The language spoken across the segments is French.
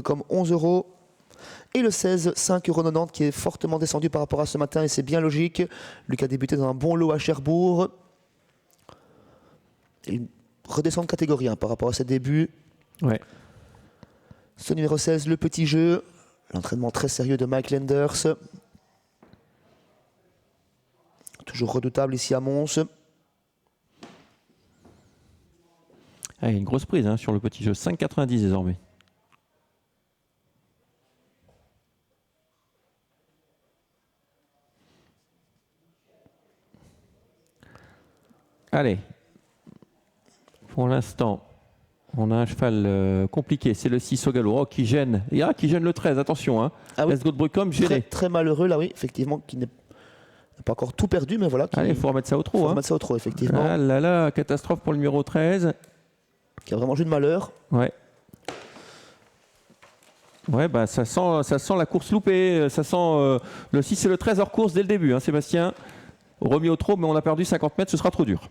Brooklyn 11 €. Et le 16, 5,90 € qui est fortement descendu par rapport à ce matin et c'est bien logique. Luc a débuté dans un bon lot à Cherbourg. Il redescend de catégorie par rapport à ses débuts. Ouais. Ce numéro 16, le petit jeu. L'entraînement très sérieux de Mike Lenders. Toujours redoutable ici à Mons. Ah, il y a une grosse prise sur le petit jeu. 5,90 désormais. Allez. Pour l'instant, on a un cheval compliqué. C'est le 6 au galop. Oh, qui gêne. Qui gêne le 13. Attention. Ah oui. Let's go de Brooklyn, gêné. Très malheureux là, oui. Effectivement, qui n'est pas encore tout perdu, mais voilà. Allez, il faut remettre ça au trot. Il faut remettre ça au trot, effectivement. Ah là là, catastrophe pour le numéro 13. Qui a vraiment joué de malheur. Ouais. Ouais, bah ça sent la course loupée. Ça sent le 6 et le 13 hors course dès le début. Sébastien, remis au trot, mais on a perdu 50 mètres. Ce sera trop dur.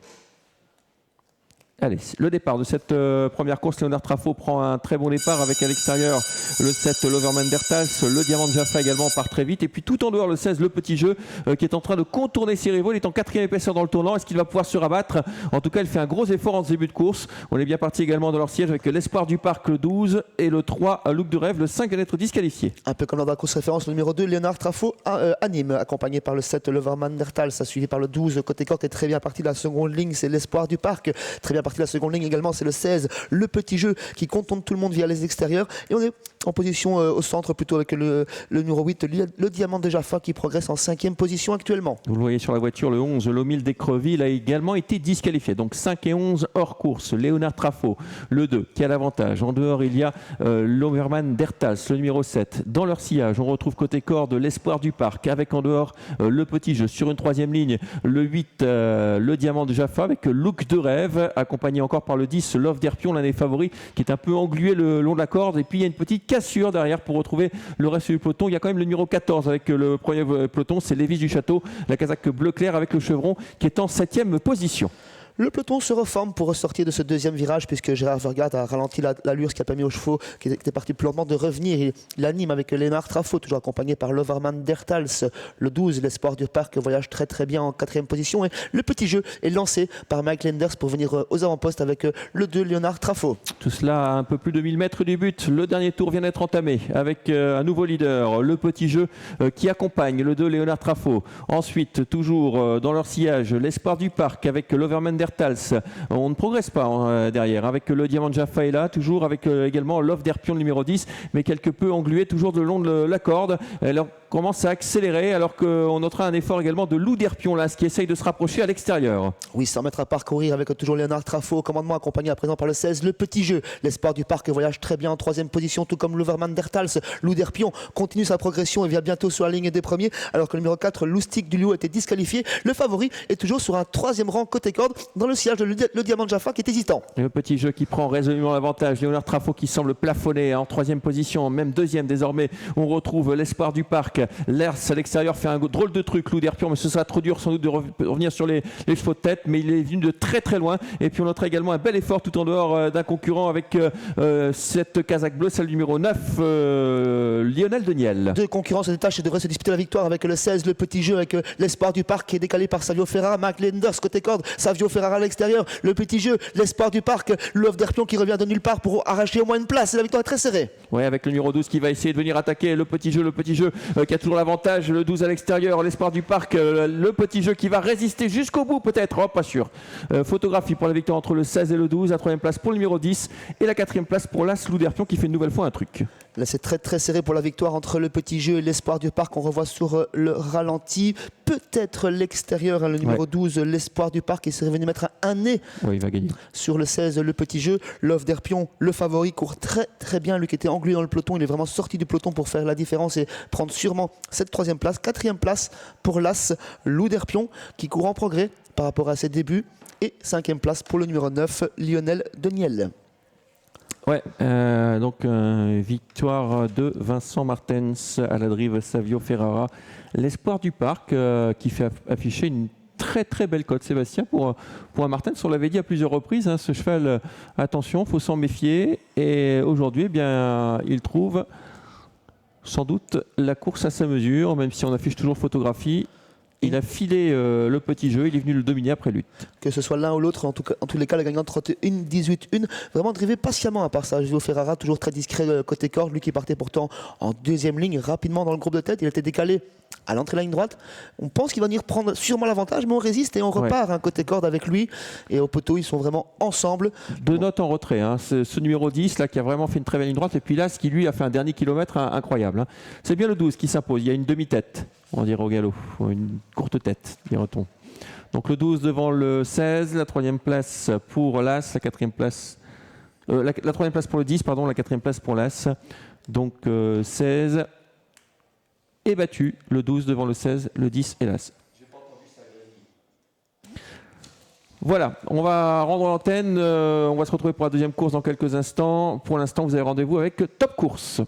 Allez, le départ de cette première course, Léonard Traffaut prend un très bon départ avec à l'extérieur le 7 Loverman Dertals, le Diamant de Jaffa également part très vite et puis tout en dehors le 16 le petit jeu qui est en train de contourner ses rivaux, il est en 4e épaisseur dans le tournant, est-ce qu'il va pouvoir se rabattre? En tout cas il fait un gros effort en ce début de course, on est bien parti également dans leur siège avec l'Espoir du Parc le 12 et le 3 Look de Rêve, le 5 vient d'être disqualifié. Un peu comme dans la course référence, le numéro 2 Léonard Traffaut anime, accompagné par le 7 Loverman Dertals, suivi par le 12 côté corps qui est très bien parti de la seconde ligne, c'est l'Espoir du Parc, très bien parti de la seconde ligne également. C'est le 16, le petit jeu qui contourne tout le monde via les extérieurs. Et on est en position au centre plutôt avec le numéro 8, le Diamant de Jaffa qui progresse en 5e position actuellement. Vous le voyez sur la voiture, le 11, l'Omile d'Écreville a également été disqualifié. Donc 5 et 11 hors course. Léonard Traffaut, le 2 qui a l'avantage. En dehors, il y a l'Omerman Dertals, le numéro 7. Dans leur sillage, on retrouve côté corde l'Espoir du Parc avec en dehors le petit jeu. Sur une 3e ligne, le 8, le Diamant de Jaffa avec Look de Rêve, accompagné encore par le 10. Love d'Herpion, l'un des favoris, qui est un peu englué le long de la corde. Et puis il y a une petite cassure derrière pour retrouver le reste du peloton. Il y a quand même le numéro 14 avec le premier peloton, c'est Lévis du Château, la casaque bleu clair avec le chevron qui est en 7e position. Le peloton se reforme pour ressortir de ce deuxième virage puisque Gérard Vergat a ralenti l'allure, ce qui a permis aux chevaux qui étaient partis plus lentement de revenir. Il anime avec Léonard Traffaut, toujours accompagné par Loverman Dertals. Le 12, l'Espoir du Parc, voyage très très bien en 4e position. Et le petit jeu est lancé par Mike Lenders pour venir aux avant-postes avec le 2, Léonard Traffaut. Tout cela à un peu plus de 1000 mètres du but. Le dernier tour vient d'être entamé avec un nouveau leader, le petit jeu qui accompagne le 2, Léonard Traffaut. Ensuite, toujours dans leur sillage, l'Espoir du Parc avec Loverman Dertals. On ne progresse pas derrière avec le Diamant de Jaffa est là, toujours avec également Love d'Herpion numéro 10, mais quelque peu englué toujours le long de la corde. Alors commence à accélérer alors qu'on notera un effort également de Lou d'Herpion là, ce qui essaye de se rapprocher à l'extérieur. Oui, 100 mètres à parcourir avec toujours Léonard Traffaut au commandement, accompagné à présent par le 16, le petit jeu. L'Espoir du Parc voyage très bien en 3e position, tout comme Loverman Dertals. Lou d'Herpion continue sa progression et vient bientôt sur la ligne des premiers, alors que le numéro 4, Loustic du Liu, a été disqualifié. Le favori est toujours sur un 3e rang côté corde dans le sillage de le Diamant de Jaffa qui est hésitant. Et le petit jeu qui prend résolument l'avantage. Léonard Traffaut qui semble plafonner en 3e position, même 2e désormais. On retrouve l'Espoir du Parc. L'Ers à l'extérieur fait un drôle de truc, Lou d'Herpion, mais ce sera trop dur sans doute de revenir sur les chevaux de tête, mais il est venu de très très loin. Et puis on notera également un bel effort tout en dehors d'un concurrent avec cette casaque bleue, celle numéro 9, Lionel Deniel. Deux concurrents se détachent et devraient se disputer la victoire avec le 16, le petit jeu, avec l'Espoir du Parc qui est décalé par Savio Ferrara, Mark Lenders côté corde, Savio Ferrara à l'extérieur, le petit jeu, l'Espoir du Parc, Love d'Herpion qui revient de nulle part pour arracher au moins une place et la victoire est très serrée. Ouais, avec le numéro 12 qui va essayer de venir attaquer le petit jeu qui a toujours l'avantage, le 12 à l'extérieur, l'Espoir du Parc, le petit jeu qui va résister jusqu'au bout peut-être, pas sûr. Photographie pour la victoire entre le 16 et le 12, la 3e place pour le numéro 10 et la 4e place pour l'As Lou d'Herpion qui fait une nouvelle fois un truc. Là c'est très très serré pour la victoire entre le petit jeu et l'Espoir du Parc, on revoit sur le ralenti peut-être l'extérieur, le numéro 12, l'Espoir du Parc, qui serait venu mettre un nez il va gagner. Sur le 16, le petit jeu, Love d'Herpion, le favori, court très très bien, lui qui était englué dans le peloton, il est vraiment sorti du peloton pour faire la différence et prendre sûrement cette 3e place. 4e place pour l'As Lou d'Herpion qui court en progrès par rapport à ses débuts et 5e place pour le numéro 9, Lionel Deniel. Ouais, donc victoire de Vincent Martens à la drive Savio Ferrara. L'Espoir du Parc qui fait afficher une très très belle cote, Sébastien, pour un Martens. On l'avait dit à plusieurs reprises, hein, ce cheval, attention, il faut s'en méfier. Et aujourd'hui, eh bien, il trouve sans doute la course à sa mesure, même si on affiche toujours photographie. Il a filé le petit jeu, il est venu le dominer après lutte. Que ce soit l'un ou l'autre, en tous les cas, le gagnant 31-18-1, vraiment drivé patiemment à part ça. Gio Ferrara, toujours très discret côté corde, lui qui partait pourtant en deuxième ligne, rapidement dans le groupe de tête. Il a été décalé à l'entrée de la ligne droite. On pense qu'il va venir prendre sûrement l'avantage, mais on résiste et on repart côté corde avec lui. Et au poteau, ils sont vraiment ensemble. 2 notes en retrait, hein. Ce numéro 10 là, qui a vraiment fait une très belle ligne droite. Et puis là, ce qui lui a fait un dernier kilomètre incroyable. Hein. C'est bien le 12 qui s'impose. Il y a une demi-tête, on dirait au galop. Une courte tête, dira-t-on. Donc le 12 devant le 16, la 3e place pour l'As, la 4e place. La 3e place pour le 10, pardon, la 4e place pour l'As. Donc 16 est battu, le 12 devant le 16, le 10 et l'As. Voilà, on va rendre l'antenne, on va se retrouver pour la deuxième course dans quelques instants. Pour l'instant, vous avez rendez-vous avec Top Course.